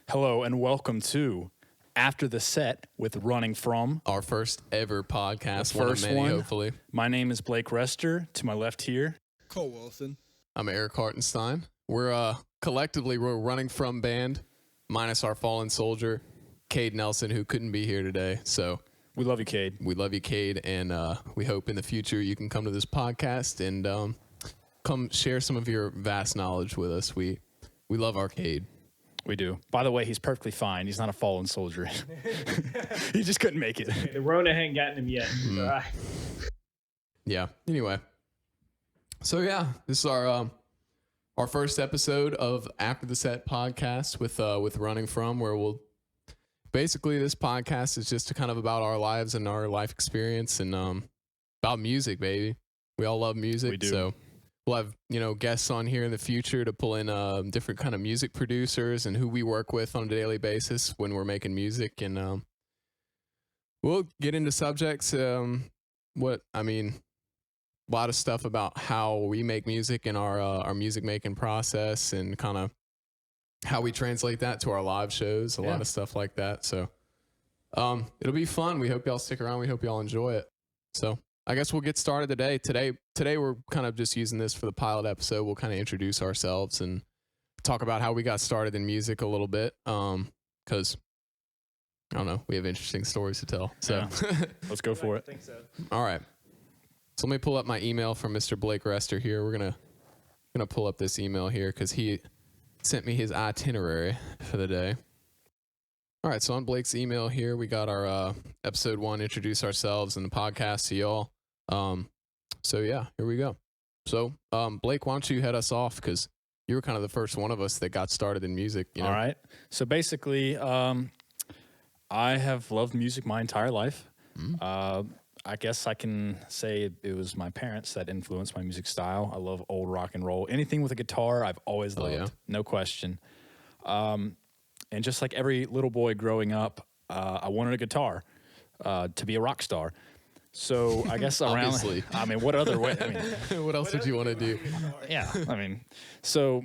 Hello and welcome to After the Set with Running From. Our first ever podcast, The first one of many, one. hopefully. My name is Blake Rester. To my left here. Cole Wilson. I'm Eric Hartenstein. We're collectively, we're Running From band, minus our fallen soldier, Cade Nelson, who couldn't be here today. So We love you, Cade. we love you, Cade, and we hope in the future you can come to this podcast and come share some of your vast knowledge with us. We love our Cade. We do. By the way, he's perfectly fine. Our fallen soldier. He just couldn't make it. The Rona hadn't gotten him yet. All right. Yeah. Anyway, so yeah, this is our first episode of After the Set podcast with Running From, where we'll basically this podcast is just kind of about our lives and our life experience and about music, baby. We all love music, We do. So we'll have guests on here in the future to pull in different kind of music producers and who we work with on a daily basis when we're making music, and we'll get into subjects. A lot of stuff about how we make music and our music making process and kind of how we translate that to our live shows, a lot of stuff like that. So it'll be fun. We hope y'all stick around. We hope y'all enjoy it. So I guess we'll get started today. Today we're kind of just using this for the pilot episode. We'll kind of introduce ourselves and talk about how we got started in music a little bit. Because I don't know, we have interesting stories to tell. So Let's go for it. I think so. all right. So let me pull up my email from Mr. Blake Rester here. We're gonna pull up this email here because he sent me his itinerary for the day. All right, so on Blake's email here, we got our episode 1, introduce ourselves and the podcast to y'all. So yeah, here we go. So Blake, why don't you head us off, because you were kind of the first one of us that got started in music. All right. So basically, I have loved music my entire life. I guess I can say it was my parents that influenced my music style. I love old rock and roll. Anything with a guitar, I've always loved. Yeah. No question. And just like every little boy growing up, I wanted a guitar to be a rock star. So I guess around, Obviously. I mean, what other way? I mean, What else would you want to do? yeah, I mean, so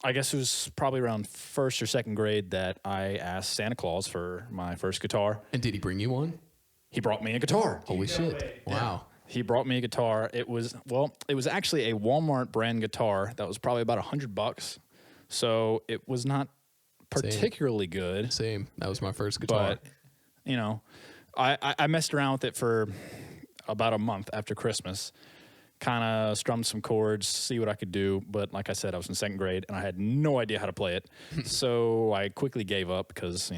I guess it was probably around first or second grade that I asked Santa Claus for my first guitar. And did he bring you one? He brought me a guitar. Holy shit! Wow. He brought me a guitar. It was actually a Walmart brand guitar that was probably about $100. So it was not particularly good. Same. That was my first guitar. But, I messed around with it for about a month after Christmas. Kind of strummed some chords, see what I could do. But like I said, I was in second grade and I had no idea how to play it. So I quickly gave up because,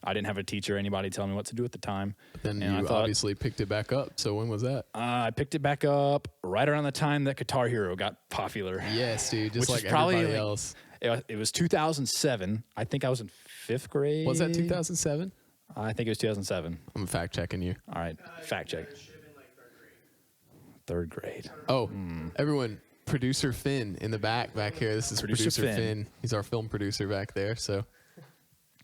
I didn't have a teacher or anybody telling me what to do at the time. But then And I you thought, obviously picked it back up. So when was that? I picked it back up right around the time that Guitar Hero got popular. Yes, dude. Just Which like is probably everybody like- else. It was 2007. I think I was in fifth grade. Was that 2007? I think it was 2007. I'm fact checking you. All right, fact check. Third grade. Oh, everyone, producer Finn in the back here. This is Producer producer Finn. Finn. He's our film producer back there. So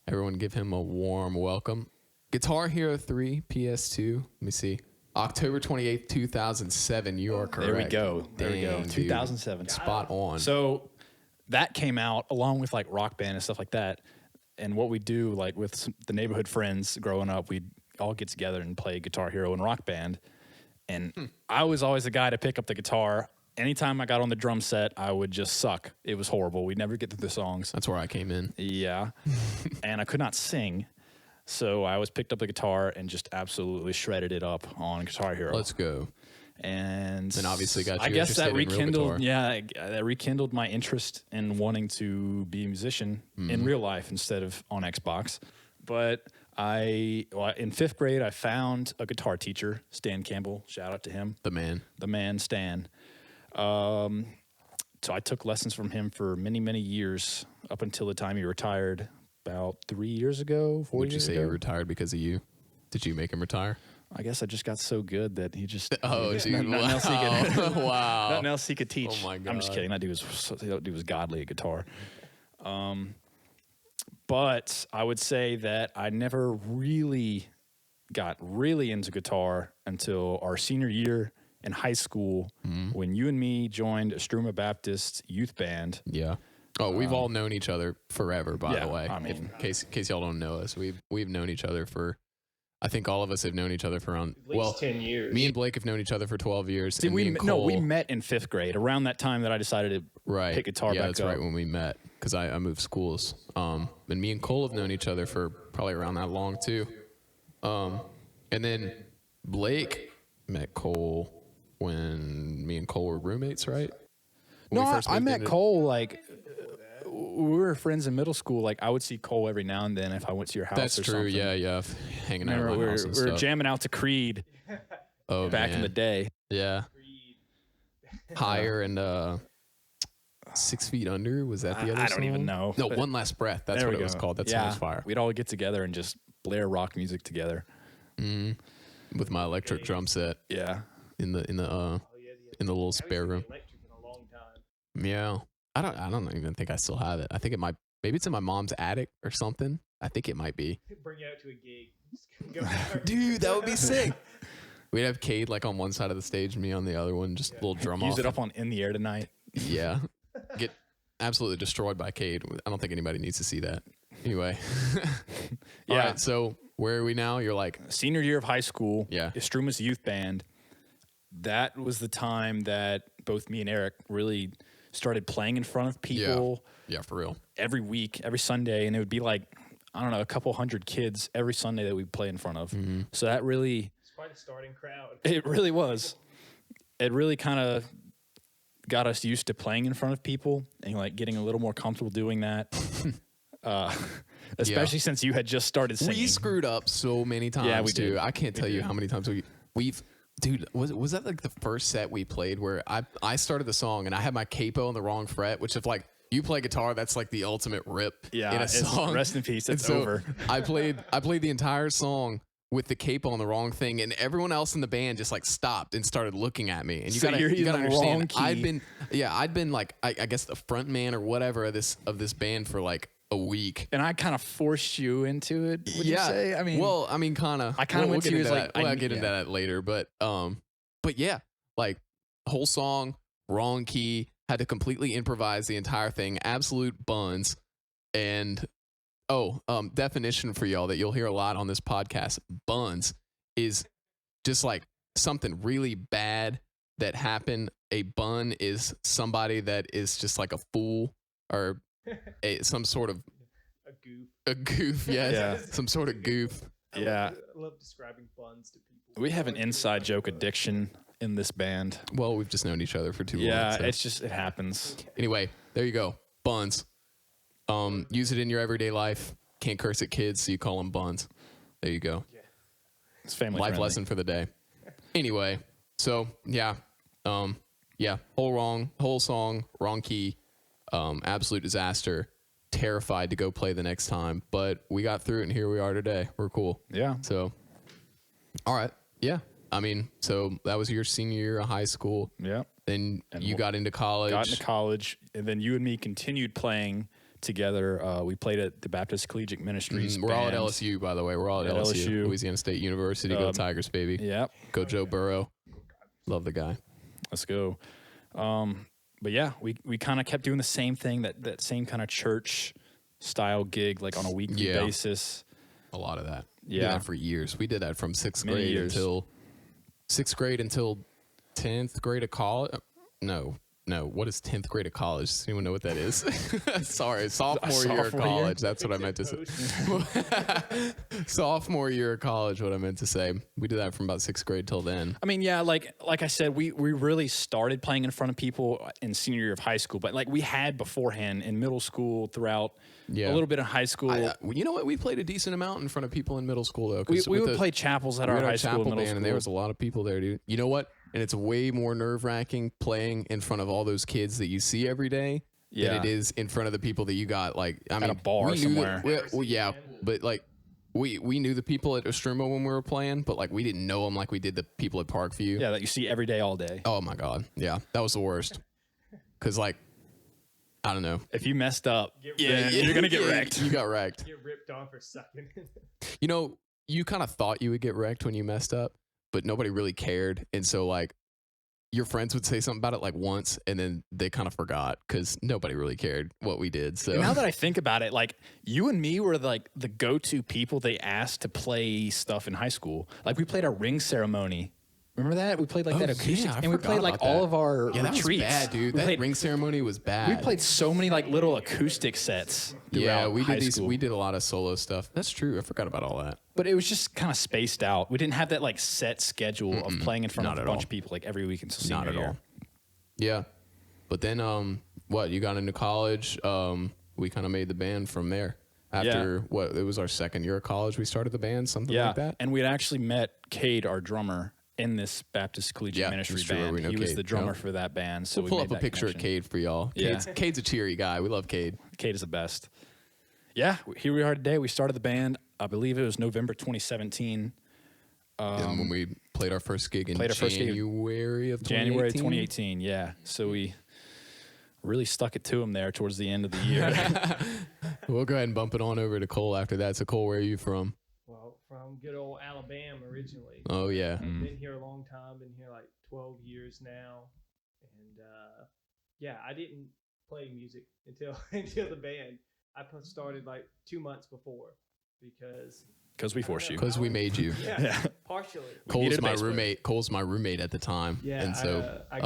everyone give him a warm welcome. Guitar Hero 3 PS2. Let me see. October 28th, 2007. You are correct. There we go. There we go. Dang, dude. 2007. Spot on. So that came out along with like Rock Band and stuff like that. And what we do, like with the neighborhood friends growing up, we'd all get together and play Guitar Hero and Rock Band. And I was always the guy to pick up the guitar. Anytime I got on the drum set, I would just suck. It was horrible. We'd never get through the songs. That's where I came in. Yeah. And I could not sing. So I always picked up the guitar and just absolutely shredded it up on Guitar Hero. Let's go. And obviously got I you guess that interested in real rekindled, guitar. that rekindled my interest in wanting to be a musician in real life instead of on Xbox. But in fifth grade, I found a guitar teacher, Stan Campbell. Shout out to him. The man. Stan. So I took lessons from him for many, many years up until the time he retired about 3 years ago, 4 years ago. Would you say he retired because of you? Did you make him retire? I guess I just got so good that he just Dude, nothing else he could, wow. nothing else he could teach. Oh my I'm just God. kidding. That dude was godly at guitar. But I would say that I never really got really into guitar until our senior year in high school when you and me joined Estruma Baptist youth band. Yeah. Oh, we've all known each other forever, by the way. I mean, in case y'all don't know us, we've known each other for. I think all of us have known each other for around At least 10 years. Me and Blake have known each other for 12 years. See, and me and Cole, we met in 5th grade around that time that I decided to pick guitar back up. Yeah, that's right, when we met, because I moved schools. And me and Cole have known each other for probably around that long too. And then Blake met Cole when me and Cole were roommates, right? When I met Cole like we were friends in middle school. Like I would see Cole every now and then if I went to your house. That's or true. Something. Yeah. Hanging out at my house and we were stuff. jamming out to Creed back in the day. Yeah. Higher and 6 Feet Under, was that the other song? I don't even know. No, One Last Breath. That's what it was called. That song was fire. We'd all get together and just blare rock music together. With my electric drum set. Yeah. In the little spare room. Yeah. I don't even think I still have it. I think it might, maybe it's in my mom's attic or something. I think it might be. Bring you out to a gig. Dude, that would be sick. We'd have Cade like on one side of the stage and me on the other one, just a little drum off. Use it up on In the Air Tonight. Yeah. Get absolutely destroyed by Cade. I don't think anybody needs to see that. Anyway. All right, so where are we now? You're like senior year of high school. Yeah. Estruma's youth band. That was the time that both me and Eric really started playing in front of people. Yeah, for real. Every week, every Sunday, and it would be like, I don't know, a couple hundred kids every Sunday that we'd play in front of. So that really... It's quite a starting crowd. It really was. It really kind of got us used to playing in front of people and like getting a little more comfortable doing that. Especially since you had just started singing. We screwed up so many times, we did. I can't tell you how many times we've... Dude, was that like the first set we played where I started the song and I had my capo on the wrong fret, which if like you play guitar, that's like the ultimate rip in a song. Rest in peace. It's over. I played the entire song with the capo on the wrong thing, and everyone else in the band just like stopped and started looking at me. And you gotta understand, I'd been like I guess the front man or whatever of this band for like a week, and I kind of forced you into it. Would you say? I mean, kind of. I kind of went to you as like, I'll get into that later, but yeah, like whole song, wrong key, had to completely improvise the entire thing, absolute buns, and definition for y'all that you'll hear a lot on this podcast, buns is just like something really bad that happened. A bun is somebody that is just like a fool or some sort of a goof, some sort of goof. Yeah, I love describing buns to people. We have an inside joke addiction in this band. Well, we've just known each other for too long. Yeah, it happens. Anyway, there you go, buns. Use it in your everyday life. Can't curse at kids, so you call them buns. There you go. Yeah. It's family life friendly. lesson for the day. Anyway, so whole song, wrong key. Absolute disaster. Terrified to go play the next time, but we got through it and here we are today. We're cool. Yeah. So, all right. Yeah. I mean, so that was your senior year of high school. Yeah. Then you got into college. And then you and me continued playing together. We played at the Baptist Collegiate Ministries. We're all at LSU, by the way. We're all at LSU. Louisiana State University. Go Tigers, baby. Yep. Go Joe Burrow. Love the guy. Let's go. But yeah, we kind of kept doing the same thing, that same kind of church style gig, like on a weekly basis. A lot of that. Yeah. We did that for years. We did that from sixth grade until 10th grade of college. No. What is 10th grade of college? Does anyone know what that is? Sorry, sophomore year of college. That's what I meant to say. Sophomore year of college, what I meant to say. We did that from about 6th grade till then. I mean, yeah, like I said, we really started playing in front of people in senior year of high school, but like we had beforehand in middle school, throughout a little bit of high school. You know what? We played a decent amount in front of people in middle school, though. We would play chapels at our high school and middle band, school. and there was a lot of people there, dude. You know what? And it's way more nerve-wracking playing in front of all those kids that you see every day than it is in front of the people that you got, like, I mean, at a bar somewhere. But like we knew the people at Estruma when we were playing, but like we didn't know them like we did the people at Parkview. Yeah, that you see every day, all day. Oh my God, yeah, that was the worst. Because like, I don't know. If you messed up, you're gonna get wrecked. You got wrecked. Get ripped off for sucking. You know, you kind of thought you would get wrecked when you messed up, but nobody really cared, and so like your friends would say something about it like once, and then they kind of forgot because nobody really cared what we did. So Now that I think about it, like you and me were like the go-to people they asked to play stuff in high school. Like we played our ring ceremony. Remember that? We played like that acoustic, yeah, I and we forgot played like about all that. of our yeah, that was retreats. bad, dude. We That played, ring ceremony was bad. we played so many like little acoustic sets. Yeah, we high did these. school. We did a lot of solo stuff. That's true. I forgot about all that. But it was just kind of spaced out. We didn't have that like set schedule of playing in front Not of a at bunch all. of people like every week until Not senior at year. all. Yeah, but then what? You got into college. We kind of made the band from there. After what? It was our second year of college. We started the band, something Yeah, like that. and we had actually met Cade, our drummer, in this Baptist Collegiate Yeah, Ministry that's true. band. We know He was Cade. the drummer Yep. for that band. So We'll we pull made up a that picture of connection. Cade for y'all. Yeah. Cade's a cheery guy. We love Cade. Cade is the best. Yeah, here we are today. We started the band. I believe it was November 2017. And when we played our first gig in played our first gig in January of 2018. January 2018. Yeah, so we really stuck it to him there towards the end of the year. We'll go ahead and bump it on over to Cole after that. So Cole, where are you from? Well, from good old Alabama originally. Oh yeah. I've been here a long time. Been here like 12 years now, and yeah, I didn't play music until until the band. I started like 2 months before because we forced you. Because we made you. yeah, partially. Cole's needed a my bass player. roommate. Cole's my roommate at the time. Yeah, And so I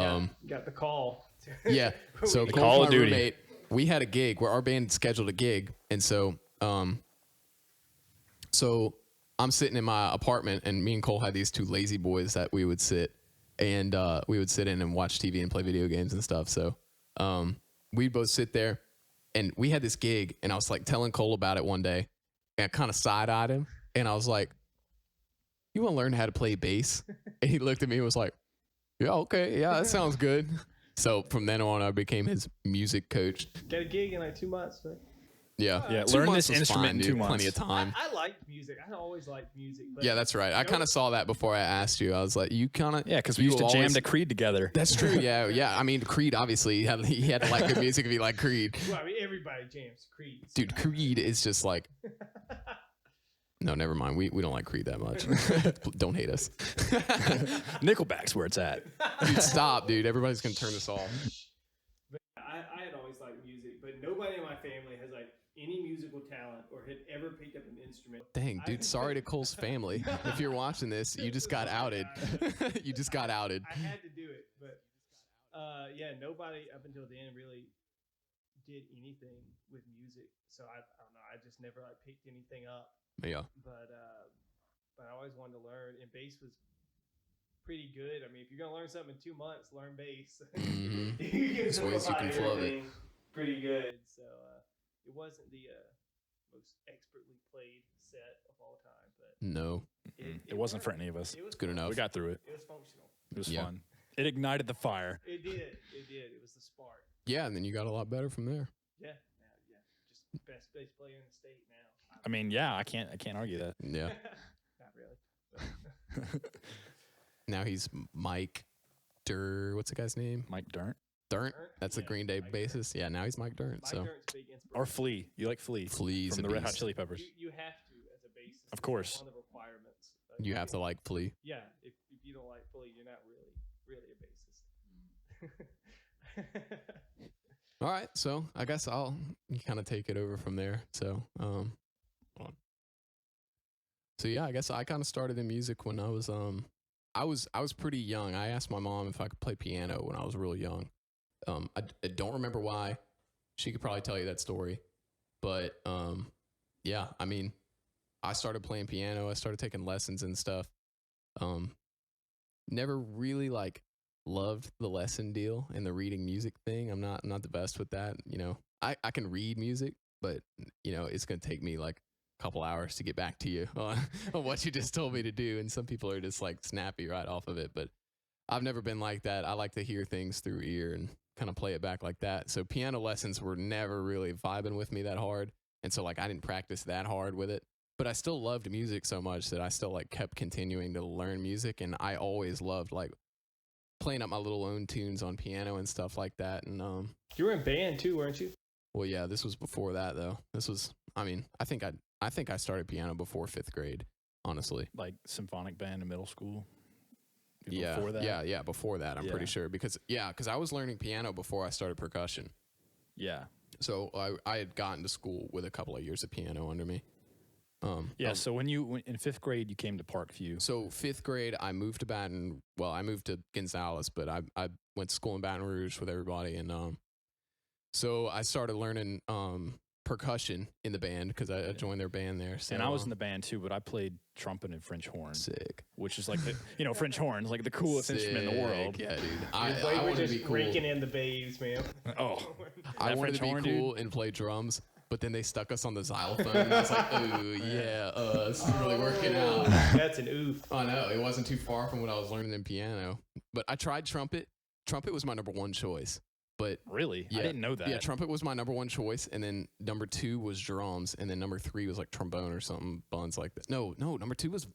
got the call. yeah. So The Cole's Call my of Duty. roommate. We had a gig where our band scheduled a gig, and so I'm sitting in my apartment, and me and Cole had these two lazy boys that we would sit in and watch TV and play video games and stuff. So we'd both sit there, and we had this gig, and I was like telling Cole about it one day, and I kind of side-eyed him, and I was like, "You want to learn how to play bass?" And he looked at me and was like, "Yeah, okay, yeah, that sounds good." So from then on, I became his music coach. Got a gig in like 2 months. But Yeah, Yeah, 2 learn months this was instrument fine, in dude. 2 months. Plenty of time. I liked music. I always liked music. But Yeah, that's right. I kind of saw that before I asked you. I was like, you kind of Yeah, because we used to jam to Creed together. That's true. Yeah. I mean, Creed obviously he had to like good music if he liked Creed. Well, I mean, everybody jams Creed. so- Dude, Creed is just like. No, never mind. We don't like Creed that much. Don't hate us. Nickelback's where it's at. Dude, stop, dude. Everybody's gonna turn this off. But I had always liked music, but nobody in my family has like any musical talent or had ever picked up an instrument. Dang, dude. Sorry to Cole's family. If you're watching this, you just got outed. You just got outed. I had to do it, but yeah, nobody up until then really did anything with music. So I don't know. I just never like picked anything up. Yeah. But I always wanted to learn, and bass was pretty good. I mean, if you're gonna learn something in 2 months, learn bass. Mhm. You can There's ways you can simplify flow it. everything pretty good. So it wasn't the most expertly played set of all time, but No. It wasn't for worked. any of us. It was good fun. enough. We got through it. It was functional. It was Yeah. fun. It ignited the fire. It did. It did. It was the spark. Yeah, and then you got a lot better from there. Yeah. Yeah. Just best bass player in the state now. I mean, yeah, I can't argue that. Yeah. Not really. Now he's Mike what's the guy's name? Mike Dirnt Dirnt. That's the Yeah, Green Day Mike bassist. Yeah, now he's Mike Dirnt. Mike So Dirnt's a big inspiration. or Flea. You like Flea? Flea's from a the Red Hot beast. Chili Peppers. You have to as a bassist. Of course. It's one of the requirements. You have to like Flea. Yeah. If you don't like Flea, you're not really a bassist. All right, so I guess I'll kind of take it over from there. So, hold on. So yeah, I guess I kind of started in music when I was I was pretty young. I asked my mom if I could play piano when I was real young. I don't remember why. She could probably tell you that story, but yeah, I mean, I started playing piano. I started taking lessons and stuff. Never really like loved the lesson deal and the reading music thing. I'm not the best with that. You know, I can read music, but you know, it's gonna take me like a couple hours to get back to you on what you just told me to do. And some people are just like snappy right off of it, but I've never been like that. I like to hear things through ear and kind of play it back like that. So piano lessons were never really vibing with me that hard. And so like I didn't practice that hard with it. But I still loved music so much that I still like kept continuing to learn music. And I always loved like playing up my little own tunes on piano and stuff like that. And You were in band too, weren't you? well, yeah, this was before that though. This was, I mean, I think I started piano before 5th grade, honestly. Like symphonic band in middle school. before that. Yeah, before that, I'm pretty sure. Because I was learning piano before I started percussion. Yeah. So I had gotten to school with a couple of years of piano under me. So when in 5th grade, you came to Parkview. So 5th grade, I moved to Gonzales, but I went to school in Baton Rouge with everybody. And so I started learning percussion in the band because I joined their band there. So, and I was in the band too, but I played trumpet and French horn. Sick. Which is like French horn is like the coolest instrument in the world. Yeah, dude. I wanted to be cool. Raking in the babes, man. Oh, I wanted to be cool and play drums, but then they stuck us on the xylophone. And I was like, oh yeah, this is really working out. That's an oof. I know it wasn't too far from what I was learning in piano, but I tried trumpet. Trumpet was my number one choice. But really, yeah, I didn't know that. Yeah, trumpet was my number one choice, and then number 2 was drums, and then number 3 was like trombone or something buns like that. No, number 2 was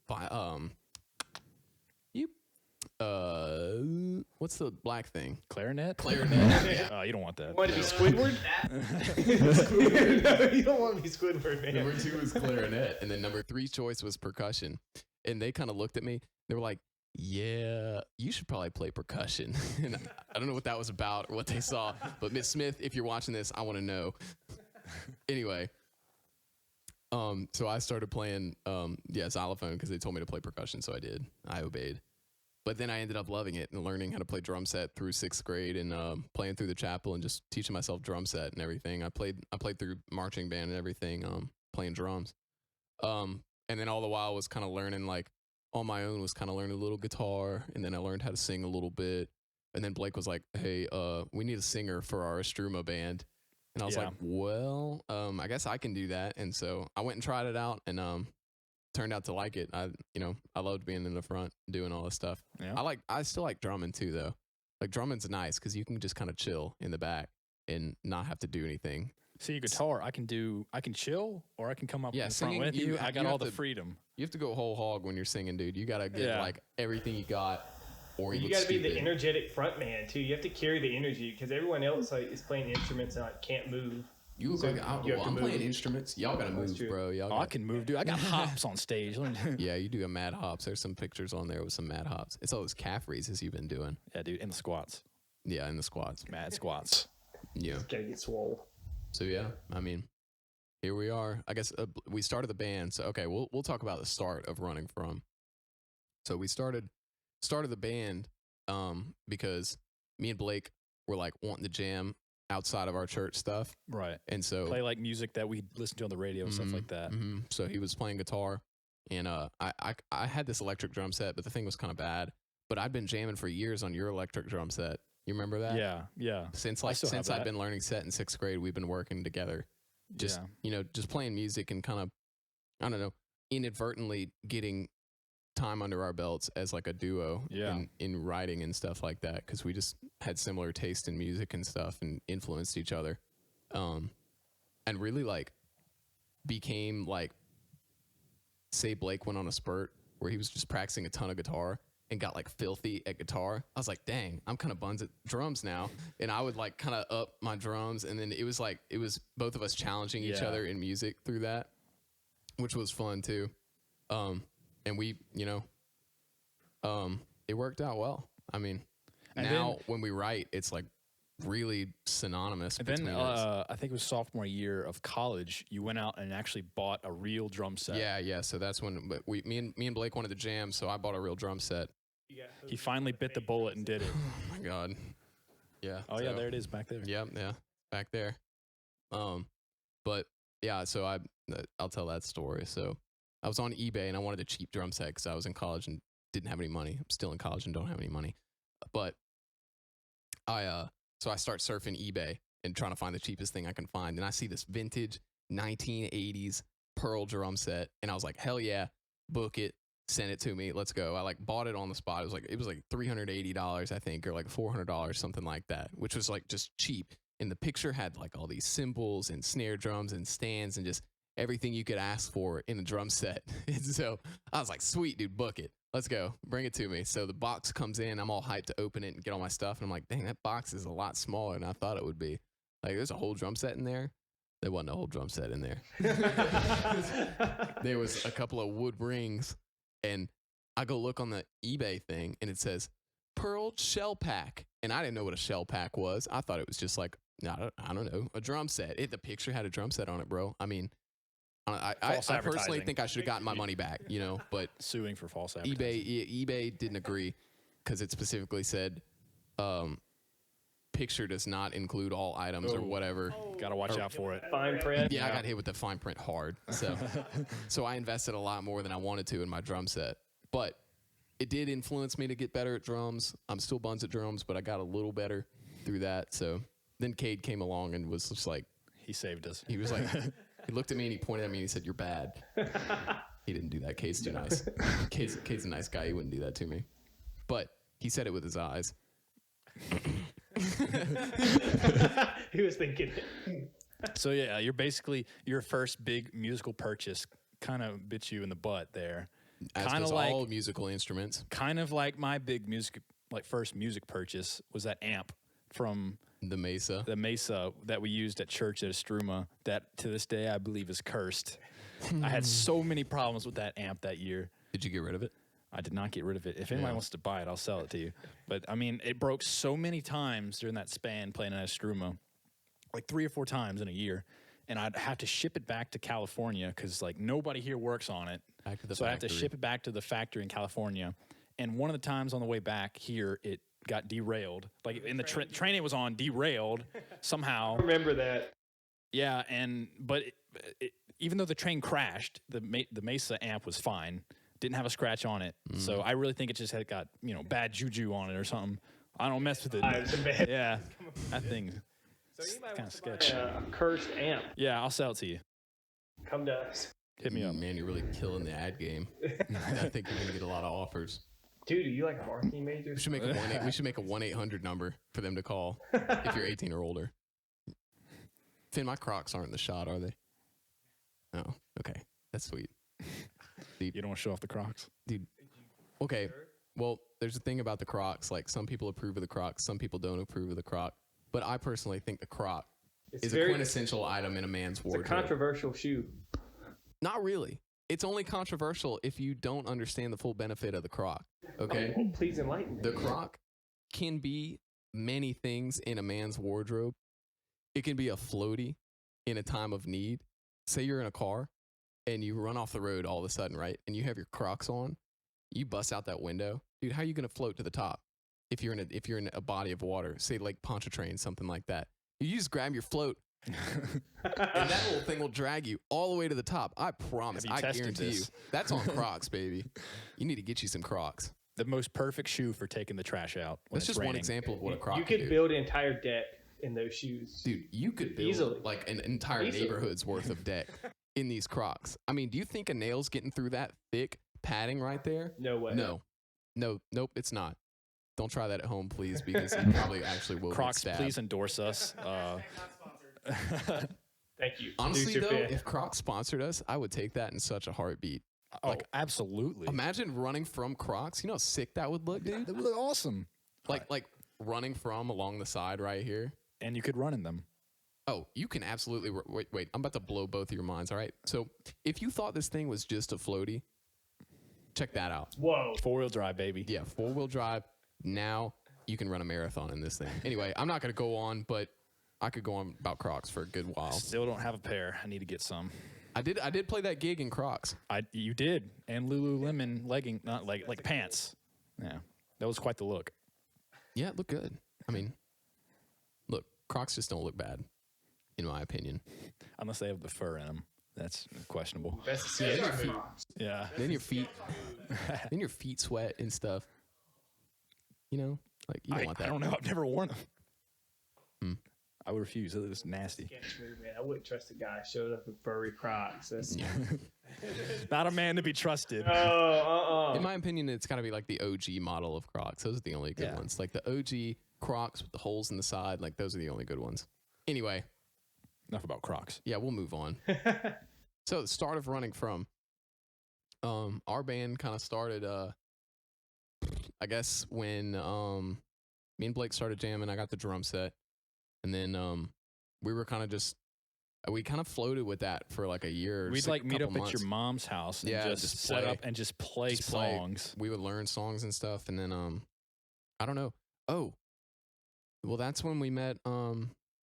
what's the black thing? Clarinet. Clarinet. You don't want that. You want to be Squidward? No, you don't want to be Squidward, man. Number 2 was clarinet, and then number 3's choice was percussion. And they kind of looked at me. They were like, yeah, you should probably play percussion. And I don't know what that was about or what they saw, but Miss Smith, if you're watching this, I want to know. Anyway, so I started playing, xylophone because they told me to play percussion, so I did. I obeyed. But then I ended up loving it and learning how to play drum set through 6th grade and playing through the chapel and just teaching myself drum set and everything. I played through marching band and everything, playing drums. And then all the while was kind of learning like on my own, was kind of learning a little guitar, and then I learned how to sing a little bit. And then Blake was like, hey, we need a singer for our Estruma band. And I was like, well, I guess I can do that. And so I went and tried it out and turned out to like it. I loved being in the front doing all this stuff. Yeah. I still like drumming too, though. Like drumming's nice because you can just kind of chill in the back and not have to do anything. See, guitar, I can chill or I can come up in front singing, with you. I got all the freedom. You have to go whole hog when you're singing, dude. You got to get like everything you got. Or you got to be the energetic front man too. You have to carry the energy because everyone else like is playing instruments and like can't move. You look like I'm playing instruments. Y'all gotta move, bro. I can move, dude. I got hops on stage. Yeah, you do a mad hops. There's some pictures on there with some mad hops. It's all those calf raises you've been doing. Yeah, dude, and the squats. Yeah, and the squats. Mad squats. Yeah. Gotta get swole. So yeah, I mean, here we are. I guess we started the band. So okay, we'll talk about the start of Running From. So we started the band because me and Blake were like wanting to jam outside of our church stuff. Right. And so play like music that we listened to on the radio and stuff like that. Mm-hmm. So he was playing guitar and I had this electric drum set, but the thing was kind of bad. But I'd been jamming for years on your electric drum set. You remember that? Yeah. Since I've been learning set in 6th grade, we've been working together. Just playing music and kind of, I don't know, inadvertently getting time under our belts as like a duo in writing and stuff like that, because we just had similar taste in music and stuff and influenced each other, and really like became like, say Blake went on a spurt where he was just practicing a ton of guitar and got like filthy at guitar. I was like, dang, I'm kind of buns at drums now. And I would like kind of up my drums, and then it was both of us challenging each other in music through that, which was fun too. And we, it worked out well. I mean, and now when we write, it's like really synonymous. And then I think it was sophomore year of college, you went out and actually bought a real drum set. Yeah. So that's when me and Blake wanted to jam, so I bought a real drum set. He finally bit the bullet and did it. Oh my God. Yeah. Oh yeah, there it is back there. Yeah, back there. But yeah, so I'll tell that story. So I was on eBay and I wanted a cheap drum set because I was in college and didn't have any money. I'm still in college and don't have any money. But so I start surfing eBay and trying to find the cheapest thing I can find. And I see this vintage 1980s Pearl drum set. And I was like, hell yeah, book it, send it to me. Let's go. I like bought it on the spot. It was like $380, I think, or like $400, something like that, which was like just cheap. And the picture had like all these cymbals and snare drums and stands and just everything you could ask for in a drum set. And so I was like, sweet, dude, book it. Let's go. Bring it to me. So the box comes in. I'm all hyped to open it and get all my stuff. And I'm like, dang, that box is a lot smaller than I thought it would be. Like, there's a whole drum set in there. There wasn't a whole drum set in there. There was a couple of wood rings and I go look on the eBay thing and it says Pearl Shell Pack. And I didn't know what a shell pack was. I thought it was just like, I don't know, a drum set. The picture had a drum set on it, bro. I mean, I personally think I should have gotten my money back, you know, but Suing for false advertising. eBay didn't agree because it specifically said picture does not include all items or whatever. Gotta watch out for it. Fine print. Yeah, I got hit with the fine print hard. So I invested a lot more than I wanted to in my drum set. But it did influence me to get better at drums. I'm still buns at drums, but I got a little better through that. So then Cade came along and was just like, He saved us. he was like, he looked at me and he pointed at me and he said, "You're bad." He didn't do that. Cade's too nice. Cade's a nice guy. He wouldn't do that to me. But he said it with his eyes. He was thinking. So yeah, you're basically your first big musical purchase kind of bit you in the butt there. As Kind of does like all musical instruments. kind of like my big first music purchase was that amp from The Mesa. the Mesa that we used at church at Estruma that to this day I believe is cursed. I had so many problems with that amp that year. Did you get rid of it? I did not get rid of it. If anybody wants to buy it, I'll sell it to you. But I mean, it broke so many times during that span playing at Estruma, like 3 or 4 times in a year. And I'd have to ship it back to California because like nobody here works on it. Back to the so I have to factory. ship it back to the factory in California. And one of the times on the way back here, it got derailed. Like in the train it was on, derailed somehow. Remember that. Yeah, but even though the train crashed, the Mesa amp was fine. Didn't have a scratch on it. So I really think it just had got bad juju on it or something. I don't mess with it. Yeah, that thing. So you might Kinda want to buy sketch. a cursed amp. Yeah, I'll sell it to you. Come to us. Hit me up. Man, you're really killing the ad game. I think you're gonna get a lot of offers. Dude, are you like a marketing major? We should make a 1-800 number for them to call if you're 18 or older. Finn, my Crocs aren't in the shot, are they? Oh, okay, that's sweet. You don't want to show off the Crocs? Dude. Okay. Well, there's a thing about the Crocs. Like some people approve of the Crocs, some people don't approve of the Croc. But I personally think the Croc is a quintessential item in a man's It's a wardrobe. controversial shoe. Not really. It's only controversial if you don't understand the full benefit of the Croc. Okay. Oh, please enlighten me. The Croc can be many things in a man's wardrobe. It can be a floaty in a time of need. Say you're in a car and you run off the road all of a sudden, right? And you have your Crocs on. You bust out that window. Dude, how are you going to float to the top? If you're in a body of water, say like Pontchartrain, something like that. You just grab your float and that little thing will drag you all the way to the top. I promise. I guarantee you. That's on Crocs, baby. You need to get you some Crocs. The most perfect shoe for taking the trash out. That's just one example of what a Croc You can could do. build an entire deck in those shoes. Dude, you could build Easily. like an entire neighborhood's worth of deck in these Crocs. I mean, do you think a nail's getting through that thick padding right there? No way. Nope, it's not. Don't try that at home, please, because you probably actually will Crocs, get stabbed. please endorse us. Thank you. Honestly, Producer though, Finn. if Crocs sponsored us, I would take that in such a heartbeat. Like, absolutely. Imagine running from Crocs. You know how sick that would look, dude? That would look awesome. Like running from along the side right here. And you could run in them. Oh, you can absolutely. Wait. I'm about to blow both of your minds. All right. So if you thought this thing was just a floaty, check that out. Whoa. 4-wheel drive, baby. Yeah, 4-wheel drive. Now you can run a marathon in this thing. Anyway, I'm not going to go on, but I could go on about Crocs for a good while. Still don't have a pair. I need to get some. I did play that gig in Crocs. You did. And Lululemon legging, not like pants. Yeah. That was quite the look. Yeah, it looked good. I mean, look, Crocs just don't look bad, in my opinion. Unless they have the fur in them. That's questionable. Best to see it. Yeah. Then your feet sweat and stuff. You know, like you don't want that. I don't know. I've never worn them. I would refuse. It was nasty. Sketch move, man. I wouldn't trust a guy showed up in furry Crocs. That's Not a man to be trusted. In my opinion, it's got to be like the OG model of Crocs. Those are the only good ones. Like the OG Crocs with the holes in the side. Like those are the only good ones. Anyway. Enough about Crocs. Yeah, we'll move on. So the start of running from, our band kind of started, I guess when me and Blake started jamming, I got the drum set. And then we were kind of just We kind of floated with that for like a year. We'd like meet up at your mom's house and just set up and just play songs. We would learn songs and stuff, and then I don't know. Oh, well, that's when we met.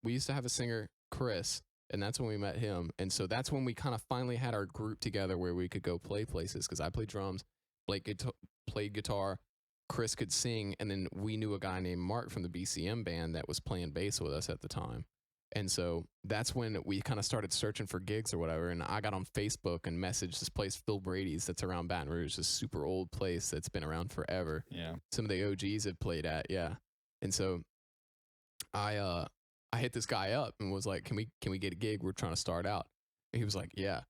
We used to have a singer, Chris, and that's when we met him. And so that's when we kind of finally had our group together where we could go play places. Because I played drums, Blake played guitar, Chris could sing, and then we knew a guy named Mark from the BCM band that was playing bass with us at the time. And so that's when we kind of started searching for gigs or whatever. And I got on Facebook and messaged this place, Phil Brady's, that's around Baton Rouge, this super old place that's been around forever. Yeah. Some of the OGs had played at, yeah. And so I hit this guy up and was like, can we get a gig? We're trying to start out. And he was like, yeah.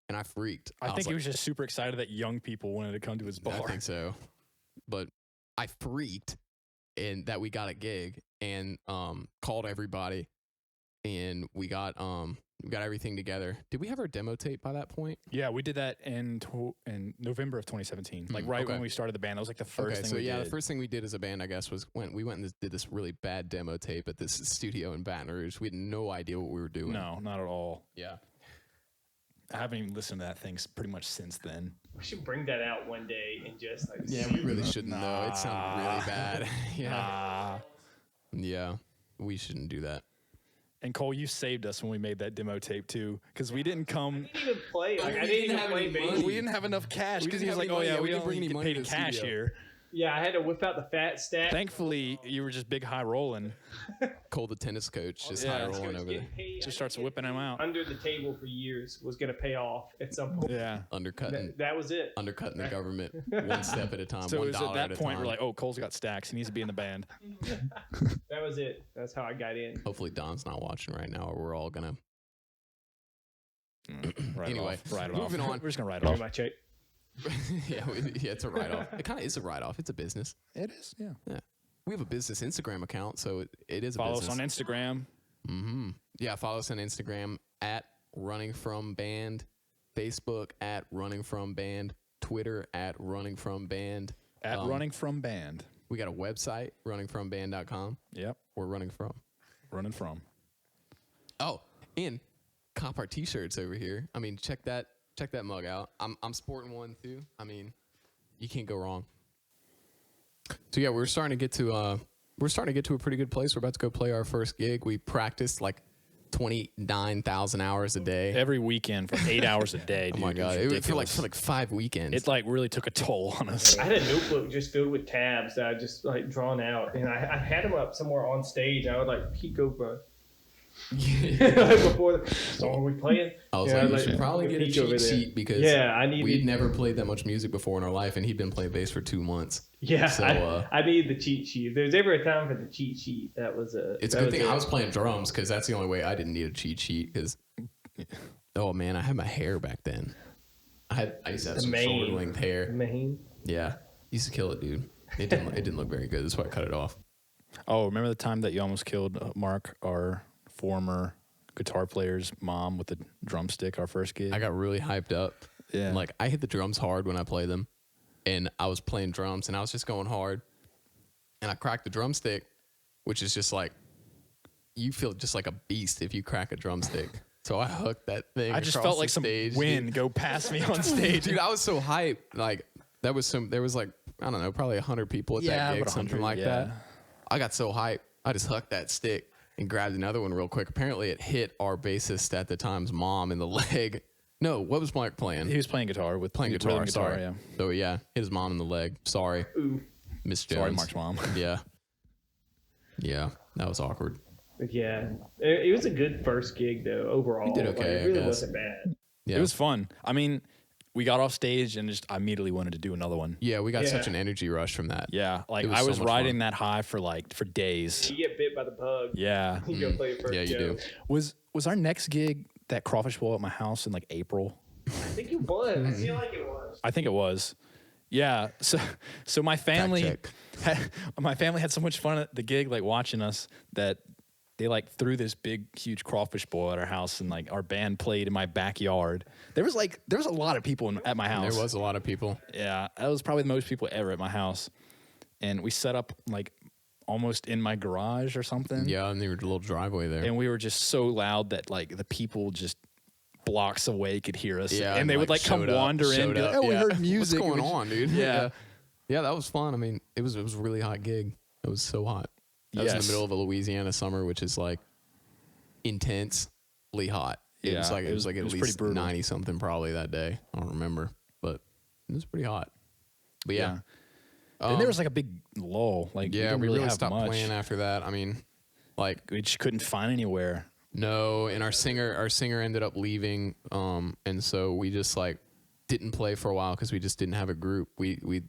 And I freaked. I think he was just super excited that young people wanted to come to his bar. I think so. But I freaked and that we got a gig and called everybody. And we got everything together. Did we have our demo tape by that point? Yeah, we did that in November of 2017. Like when we started the band. That was like the first thing we did. The first thing we did as a band, I guess, was when we went and did this really bad demo tape at this studio in Baton Rouge. We had no idea what we were doing. No, not at all. Yeah. I haven't even listened to that thing pretty much since then. We should bring that out one day and just like. Yeah, we really shouldn't though. It sounded really bad. Yeah. Yeah, we shouldn't do that. And Cole, you saved us when we made that demo tape too, because we didn't come. I didn't even play. Like, I didn't even play bass. We didn't have enough cash because he was like, "Oh yeah, we don't bring any money to cash here." Yeah, I had to whip out the fat stack. Thankfully, you were just big high rolling. Cole, the tennis coach, just high rolling over there. Just starts whipping him out. Under the table for years was going to pay off at some point. Yeah, undercutting. That was it. Undercutting the government one step at a time. So $1 it was at that at point we're like, "Oh, Cole's got stacks. He needs to be in the band." That was it. That's how I got in. Hopefully Don's not watching right now, or we're all gonna. Anyway, moving on. We're just gonna write it off. My check. Yeah, it's a write-off. It kind of is a write-off. It's a business. It is, yeah. We have a business Instagram account, so it is a Follow business. us on Instagram. Mm-hmm. Yeah, follow us on Instagram at Running From Band, Facebook at Running From Band, Twitter at Running From Band. At Running From Band. We got a website, runningfromband.com. Yep. We're running from. Running from. Oh, and cop our t-shirts over here. I mean, check that mug out. I'm sporting one too. I mean, you can't go wrong. So yeah, we're starting to get to a pretty good place. We're about to go play our first gig. We practiced like 29,000 hours a day every weekend for 8 hours a day. Dude. Oh my god, it feel like for like 5 weekends. It like really took a toll on us. I had a notebook just filled with tabs that I just like drawn out, and I had them up somewhere on stage. I would like peek over. Before the song we playing, I was like, we should probably get a cheat sheet because we'd never played that much music before in our life, and he'd been playing bass for 2 months. Yeah, so, I need the cheat sheet. If there's ever a time for the cheat sheet, that was a. It's a good thing I was playing drums because that's the only way I didn't need a cheat sheet. Because, oh man, I had my hair back then. I used to have some shoulder length hair. Yeah, used to kill it, dude. It didn't look very good. That's why I cut it off. Oh, remember the time that you almost killed Mark, our former guitar player's mom, with the drumstick, our first gig? I got really hyped up. Yeah. Like, I hit the drums hard when I play them. And I was playing drums, and I was just going hard. And I cracked the drumstick, which is just like, you feel just like a beast if you crack a drumstick. So I hooked that thing. I just felt like some wind go past me on stage. Dude, I was so hyped. Like, there was like, I don't know, probably 100 people at that gig, something like that. I got so hyped. I just hooked that stick and grabbed another one real quick. Apparently it hit our bassist at the time's mom in the leg. No, what was Mark playing? He was playing guitar. Sorry. Yeah. So yeah, hit his mom in the leg. Sorry. Ooh. Miss Jones. Sorry, Mark's mom. Yeah. Yeah, that was awkward. Yeah. It was a good first gig though, overall. We did okay, Like, it really I guess. wasn't bad. Yeah. It was fun. I mean, we got off stage and just immediately wanted to do another one. Yeah, we got such an energy rush from that. Yeah, like was I so was much riding fun. that high for days. You get bit by the bug. Yeah. You go play your first Yeah, you show. do. Was our next gig that crawfish bowl at my house in like April? I think it was. I feel like it was. I think it was. Yeah. So my family had so much fun at the gig, like watching us, that they like threw this big, huge crawfish bowl at our house, and like our band played in my backyard. There was a lot of people at my house. There was a lot of people. Yeah, that was probably the most people ever at my house. And we set up like almost in my garage or something. Yeah, and there was a little driveway there. And we were just so loud that like the people just blocks away could hear us. Yeah, and they would like come wander in and be like, oh, we heard music. What's going on, dude? Yeah. Yeah, that was fun. I mean, it was a really hot gig. It was so hot. That was in the middle of a Louisiana summer, which is like intensely hot. It was like at least 90 something probably that day. I don't remember, but it was pretty hot. But yeah. Then there was like a big lull. Like we didn't really have stopped much. playing after that. I mean, like we just couldn't find anywhere. No, and our singer ended up leaving, and so we just like didn't play for a while because we just didn't have a group. We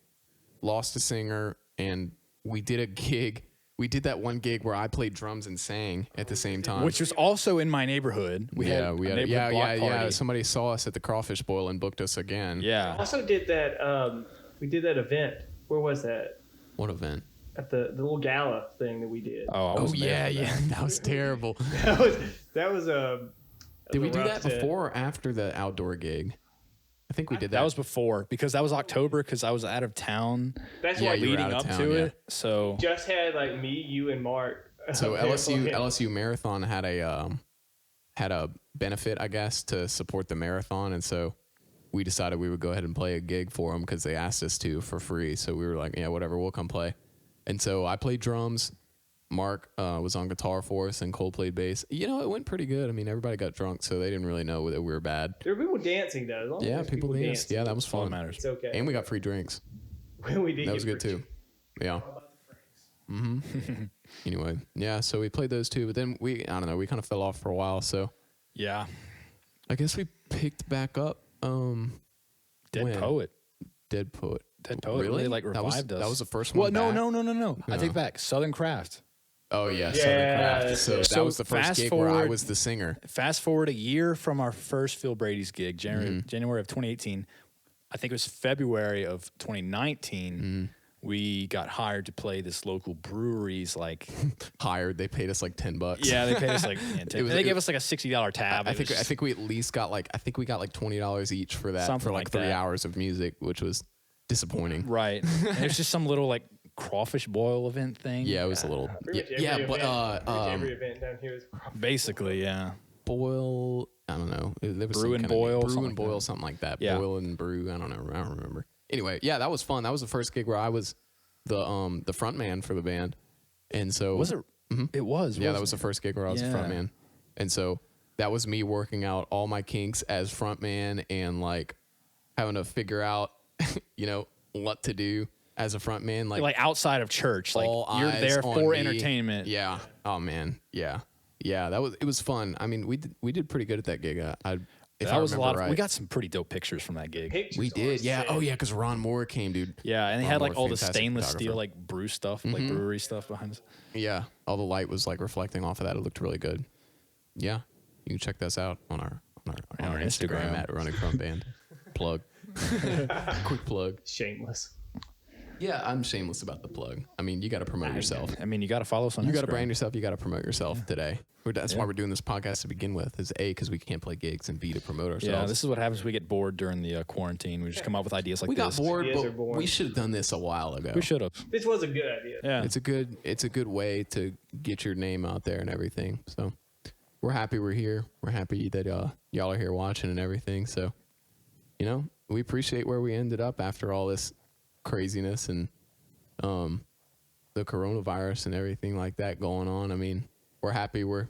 lost a singer, and we did a gig. We did that one gig where I played drums and sang at the same time, which was also in my neighborhood. We had a neighborhood block party. Somebody saw us at the Crawfish Boil and booked us again. Yeah. I also did that. We did that event. Where was that? What event? At the little gala thing that we did. Oh yeah, that was terrible. that was Did we do that before or after the outdoor gig? I think we did that. That was before because that was October because I was out of town. That's why leading up to it. So just had like me, you, and Mark. So LSU Marathon had a benefit, I guess, to support the marathon, and so we decided we would go ahead and play a gig for them because they asked us to for free. So we were like, yeah, whatever, we'll come play. And so I played drums. Mark was on guitar for us, and Cole played bass. You know, it went pretty good. I mean, everybody got drunk, so they didn't really know that we were bad. There were people dancing, though. Yeah, people danced. Yeah, that was fun. Matters. It's okay. And we got free drinks. We did. That was good, too. Yeah. Anyway, yeah, so we played those two, but then we kind of fell off for a while, so. Yeah. I guess we picked back up. Dead Poet. Really? Like revived us. That was the first one. Well, no. I take back Southern Craft. Oh yeah, Southern Craft. So that was the first gig where I was the singer. Fast forward a year from our first Phil Brady's gig, January of 2018. I think it was February of 2019. We got hired to play this local brewery's like hired. They paid us like $10. Yeah, they paid us like they gave us like a $60 tab. I think we at least got like $20 each for that. Something for like 3 hours of music, which was disappointing. Right. And it was just some little like crawfish boil event thing. Yeah, it was a little. But every event down here is basically, yeah. Boil. I don't know. There was brew and boil, something like that. Yeah. Boil and brew. I don't know. I don't remember. Anyway, yeah, that was fun. That was the first gig where I was the front man for the band, and so was it? It was. Yeah, that was the first gig where I was the front man, and so that was me working out all my kinks as front man and like having to figure out, what to do as a front man, like outside of church, like you're there for entertainment. Yeah. Oh man. Yeah. Yeah. It was fun. I mean, we did pretty good at that gig. That was a lot. Right. We got some pretty dope pictures from that gig. We did, yeah. Oh, yeah, because Ron Moore came, dude. Yeah, and they had like all the stainless steel, like brew stuff, like brewery stuff behind us. Yeah, all the light was like reflecting off of that. It looked really good. Yeah, you can check us out on our Instagram at Running Front Band. Plug, quick plug. Shameless. Yeah, I'm shameless about the plug. I mean, you got to promote yourself. I mean, you got to follow us on Instagram. You got to brand yourself. You got to promote yourself today. That's why we're doing this podcast to begin with. Is A, because we can't play gigs, and B, to promote ourselves. Yeah, this is what happens when we get bored during the quarantine. We just come up with ideas like this. We got bored, but we should have done this a while ago. We should have. This was a good idea. Yeah, it's a good way to get your name out there and everything. So we're happy we're here. We're happy that y'all are here watching and everything. So we appreciate where we ended up after all this craziness and the coronavirus and everything like that going on. I mean, we're happy we're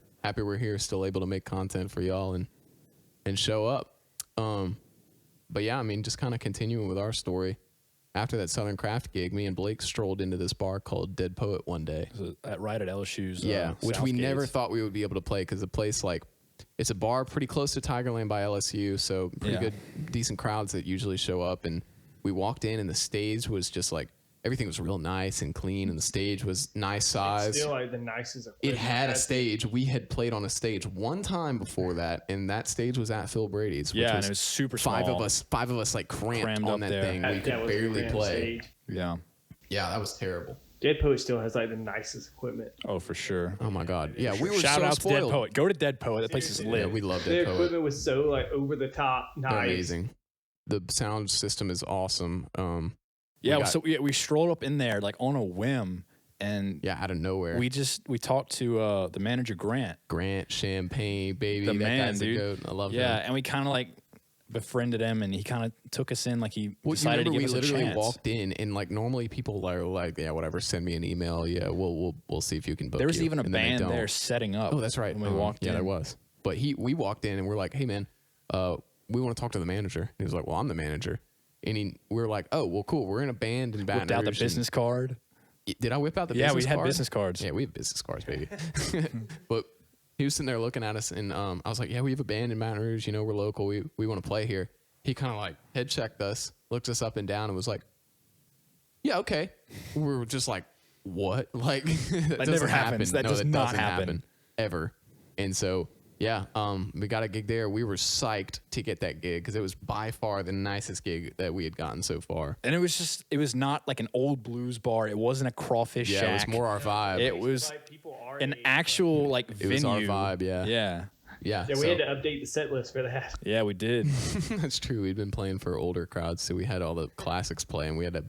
here, still able to make content for y'all and show up. But yeah, I mean, just kind of continuing with our story. After that Southern Craft gig, me and Blake strolled into this bar called Dead Poet one day. Right at LSU's. Which we never thought we would be able to play because the place, like, it's a bar pretty close to Tigerland by LSU, so pretty good, decent crowds that usually show up. And we walked in, and the stage was just like, everything was real nice and clean, and the stage was nice size. It's still like the nicest. It had a stage. We had played on a stage one time before that, and that stage was at Phil Brady's. Which and it was super small. Five of us like crammed on that thing. We could barely play. Stage. Yeah, that was terrible. Dead Poet still has like the nicest equipment. Oh, for sure. Oh my God. Yeah, we were Shout so out spoiled. to Dead Poet. Go to Dead Poet. That place is lit. Yeah, we love Dead Their Poet. equipment was so like over the top, nice. They're amazing. The sound system is awesome. So we strolled up in there like on a whim, And out of nowhere. we talked to the manager, Grant Champagne, baby. the that man, guy's dude. a goat. I love him. Yeah, and we kind of like befriended him, and he kind of took us in. Like he Well, decided to give us we a literally chance. walked in, and like normally people are like, yeah, whatever, send me an email. Yeah, we'll see if you can book. There was you. even a And then they band don't. there setting up. Oh, that's right. When we walked in. Yeah, there was. But we walked in, and we're like, hey man, we want to talk to the manager. And he was like, well, I'm the manager. And we were like, oh, well, cool. We're in a band in Baton Whipped out the Rouge, business card. Did I whip out the Yeah, business we had card? business cards. Yeah, we have business cards, baby. But he was sitting there looking at us, and I was like, yeah, we have a band in Baton Rouge. You know, we're local. We want to play here. He kind of like head checked us, looked us up and down, and was like, yeah, okay. We were just like, what? Like, that never happens. That does not doesn't happen. ever. And so, yeah, we got a gig there. We were psyched to get that gig because it was by far the nicest gig that we had gotten so far. And it was not like an old blues bar. It wasn't a crawfish Yeah, shack. it was more our vibe. It was Like, people our an age, actual like It venue. was our vibe, yeah. Yeah. Yeah, Yeah, we so- had to update the set list for that. Yeah, we did. That's true. We'd been playing for older crowds, so we had all the classics playing. We had to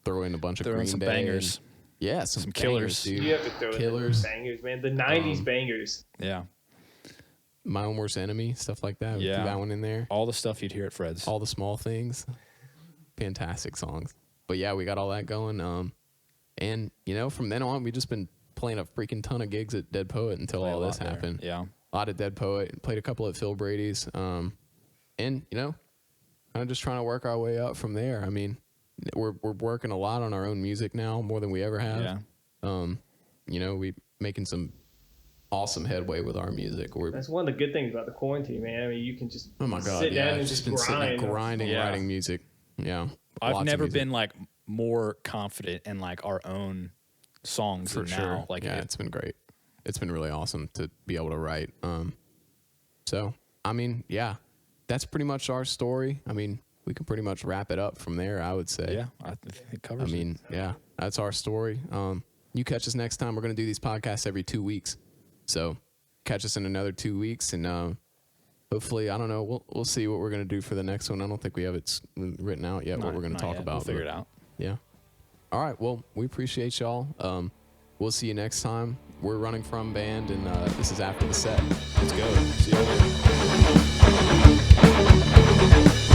throw in a bunch of Throw in Green some Day bangers. and- yeah, some killers. bangers, dude. You have to throw in Killers. the bangers, man. The 90s bangers. Yeah. My Own Worst Enemy, stuff like that. We Yeah. threw that one in there. All the stuff you'd hear at Fred's. All the Small Things. Fantastic songs. But yeah, we got all that going. And you know, from then on, we've just been playing a freaking ton of gigs at Dead Poet until Play a all lot this there. happened. Yeah. A lot of Dead Poet. Played a couple at Phil Brady's. And you know, kind of just trying to work our way up from there. I mean, we're working a lot on our own music now, more than we ever have. Yeah. You know, we making some awesome headway with our music. That's one of the good things about the quarantine, man. I mean, you can just Oh my god, sit yeah! down and I've just been sitting there grind. grinding, Yeah. writing music. Yeah, I've lots of never music. been like more confident in like our own songs for than sure. now. Like yeah, it's been great. It's been really awesome to be able to write. So I mean, yeah, that's pretty much our story. I mean, we can pretty much wrap it up from there. I would say. yeah, I think it I covers it. mean, yeah, that's our story. You catch us next time. We're gonna do these podcasts every 2 weeks. So catch us in another 2 weeks, and hopefully, I don't know. We'll see what we're gonna do for the next one. I don't think we have it written out yet. what we're gonna Not talk yet. about. We'll figure but- it out. Yeah. All right. Well, we appreciate y'all. We'll see you next time. We're Running From Band, and this is After the Set. Let's go. See you later.